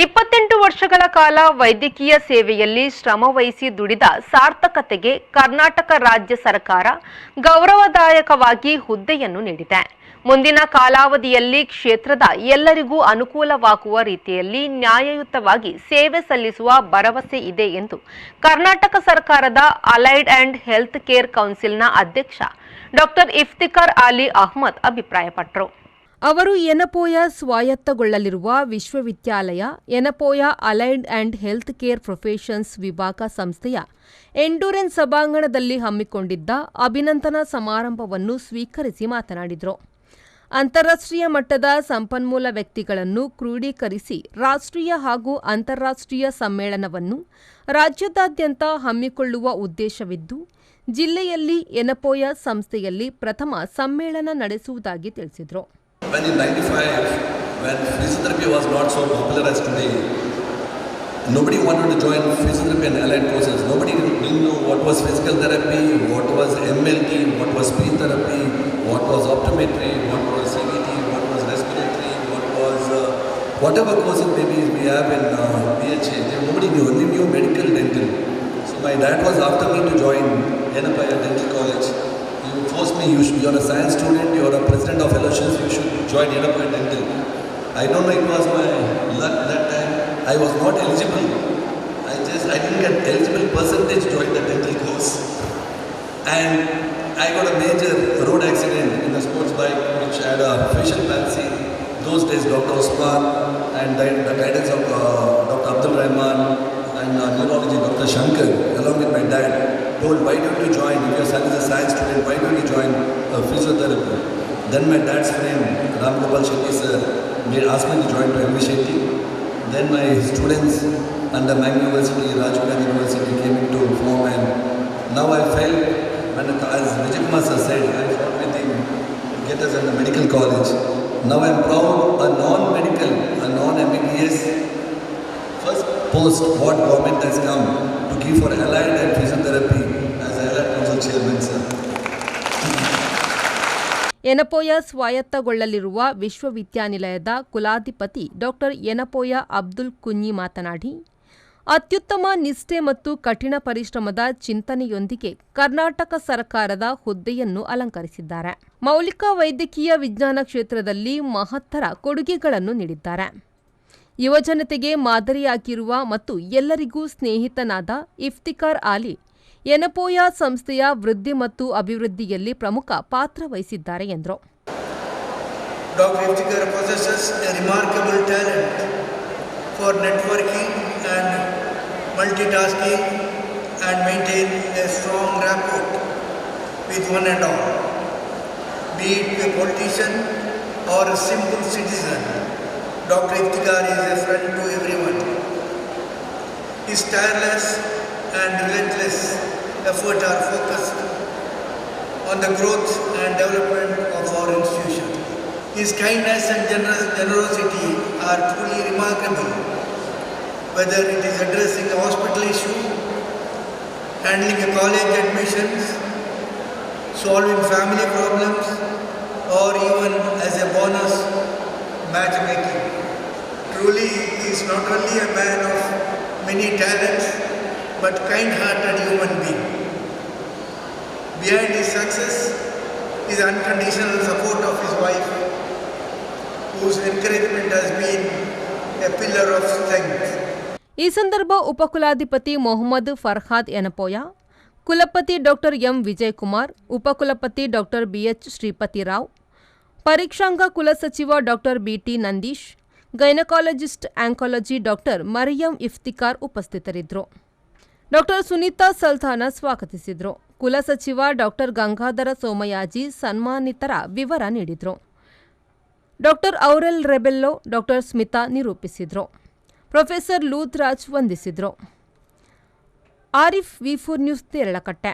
28 ವರ್ಷಗಳ ಕಾಲ ವೈದ್ಯಕೀಯ ಸೇವೆಯಲ್ಲಿ ಶ್ರಮವಹಿಸಿ ದುಡಿದ ಸಾರ್ಥಕತೆಗೆ ಕರ್ನಾಟಕ ರಾಜ್ಯ ಸರ್ಕಾರ ಗೌರವದಾಯಕವಾಗಿ ಹುದ್ದೆಯನ್ನು ನೀಡಿದೆ. ಮುಂದಿನ ಕಾಲಾವಧಿಯಲ್ಲಿ ಕ್ಷೇತ್ರದ ಎಲ್ಲರಿಗೂ ಅನುಕೂಲವಾಗುವ ರೀತಿಯಲ್ಲಿ ನ್ಯಾಯಯುತವಾಗಿ ಸೇವೆ ಸಲ್ಲಿಸುವ ಭರವಸೆ ಇದೆ ಎಂದು ಕರ್ನಾಟಕ ಸರ್ಕಾರದ ಅಲೈಡ್ ಅಂಡ್ ಹೆಲ್ತ್ ಕೇರ್ ಕೌನ್ಸಿಲ್ನ ಅಧ್ಯಕ್ಷ ಡಾಕ್ಟರ್ ಇಫ್ತಿಕಾರ್ ಅಲಿ ಅಹ್ಮದ್ ಅಭಿಪ್ರಾಯಪಟ್ಟರು. ಅವರು ಯೆನಪೋಯ ಸ್ವಾಯತ್ತಗೊಳ್ಳಲಿರುವ ವಿಶ್ವವಿದ್ಯಾಲಯ Yenepoya allied and health care professions ವಿಭಾಗ ಸಂಸ್ಥೆಯ ಎಂಡೂರೆನ್ಸ್ ಸಭಾಂಗಣದಲ್ಲಿ ಹಮ್ಮಿಕೊಂಡಿದ್ದ ಅಭಿನಂದನಾ ಸಮಾರಂಭವನ್ನು ಸ್ವೀಕರಿಸಿ ಮಾತನಾಡಿದರು. ಅಂತಾರಾಷ್ಟ್ರೀಯ ಮಟ್ಟದ ಸಂಪನ್ಮೂಲ ವ್ಯಕ್ತಿಗಳನ್ನು ಕ್ರೋಢೀಕರಿಸಿ ರಾಷ್ಟ್ರೀಯ ಹಾಗೂ ಅಂತಾರಾಷ್ಟ್ರೀಯ ಸಮ್ಮೇಳನವನ್ನು ರಾಜ್ಯದಾದ್ಯಂತ ಹಮ್ಮಿಕೊಳ್ಳುವ ಉದ್ದೇಶವಿದ್ದು, ಜಿಲ್ಲೆಯಲ್ಲಿ ಯೆನಪೋಯ ಸಂಸ್ಥೆಯಲ್ಲಿ ಪ್ರಥಮ ಸಮ್ಮೇಳನ ನಡೆಸುವುದಾಗಿ ತಿಳಿಸಿದರು. When in 95, when physiotherapy was not so popular as today, nobody wanted to join physiotherapy and allied courses. Nobody didn't know what was physical therapy, what was MLT, what was speech therapy, what was optometry, what was CBT, what was respiratory, what was whatever courses maybe we have in BHA. Nobody knew, only knew medical dental. So my dad was after me to join Yennapaya Dental College. He forced me, you are a science student, you are a president of fellowships, you should join Yennapaya Dental. I don't know, it was my luck that time. I was not eligible. I didn't get eligible percentage to join the dental course. And I got a major road accident in the sports bike which had a facial palsy. Those days Dr. Osman and the guidance of Dr. Abdul Rahman and neurology Dr. Shankar along with my dad told, why don't you join, if your son is a science student, why don't you join physiotherapy? Then my dad's friend Ram Gopal Shetty sir asked me to join to MV Shetty. Then my students under Mangalore University, Rajiv Gandhi University came into form, and now I felt, when as Vijay Kumar sir said, I fought with him, get us in the medical college. Now I am proud, a non-medical, a non-MBBS first post what government has come to give for allied and physiotherapy as allied council chairman sir. Yenepoya ಸ್ವಾಯತ್ತಗೊಳ್ಳಲಿರುವ ವಿಶ್ವವಿದ್ಯಾನಿಲಯದ ಕುಲಾಧಿಪತಿ doctor Yenepoya Abdul Kunhi ಮಾತನಾಡಿ, ಅತ್ಯುತ್ತಮ ನಿಷ್ಠೆ ಮತ್ತು ಕಠಿಣ ಪರಿಶ್ರಮದ ಚಿಂತನೆಯೊಂದಿಗೆ ಕರ್ನಾಟಕ ಸರ್ಕಾರದ ಹುದ್ದೆಯನ್ನು ಅಲಂಕರಿಸಿದ್ದಾರೆ. ಮೌಲಿಕ ವೈದ್ಯಕೀಯ ವಿಜ್ಞಾನ ಕ್ಷೇತ್ರದಲ್ಲಿ ಮಹತ್ತರ ಕೊಡುಗೆಗಳನ್ನು ನೀಡಿದ್ದಾರೆ. ಯುವಜನತೆಗೆ ಮಾದರಿಯಾಗಿರುವ ಮತ್ತು ಎಲ್ಲರಿಗೂ ಸ್ನೇಹಿತನಾದ ಇಫ್ತಿಕಾರ್ ಅಲಿ ಯೆನಪೋಯ ಸಂಸ್ಥೆಯ ವೃದ್ಧಿ ಮತ್ತು ಅಭಿವೃದ್ಧಿಯಲ್ಲಿ ಪ್ರಮುಖ ಪಾತ್ರ ವಹಿಸಿದ್ದಾರೆ ಎಂದರು. Dr. Iftikhar possesses a remarkable talent for networking and multitasking and maintain a strong rapport with one and all. Be it a politician or a simple citizen, Dr. Iftikhar is a friend to everyone. His tireless and relentless effort are focused on the growth and development of our institution. His kindness and generosity are truly remarkable, whether it is addressing a hospital issue, handling a college admissions, solving family problems, or even as a bonus matchmaking. Truly, he is not only a man of many talents, but kind-hearted human being. Behind his success is unconditional support of his wife, whose encouragement has been a pillar of strength. ಈ ಸಂದರ್ಭ ಉಪಕುಲಾಧಿಪತಿ ಮೊಹಮ್ಮದ್ ಫರ್ಹಾದ್ ಯೆನಪೋಯ, ಕುಲಪತಿ doctor M Vijayakumar, ಉಪಕುಲಪತಿ doctor BH Shripathi Rao, ಪರೀಕ್ಷಾಂಗ ಕುಲಸಚಿವ doctor BT Nandish, gynaecologist oncology doctor Maryam Iftikhar ಉಪಸ್ಥಿತರಿದ್ದರು. Doctor Sunita Sultana ಸ್ವಾಗತಿಸಿದರು. ಕುಲಸಚಿವ doctor Gangadhara Somayaji ಸನ್ಮಾನಿತರ ವಿವರ ನೀಡಿದರು. ಡಾಕ್ಟರ್ ಔರೆಲ್ ರೆಬೆಲ್ಲೋ, ಡಾಕ್ಟರ್ ಸ್ಮಿತಾ ನಿರೂಪಿಸಿದರು. ಪ್ರೊಫೆಸರ್ ಲೂತ್ ರಾಜ್ ವಂದಿಸಿದರು. ಆರಿಫ್ ವಿ4 ನ್ಯೂಸ್, ತೇರಳಕಟ್ಟೆ.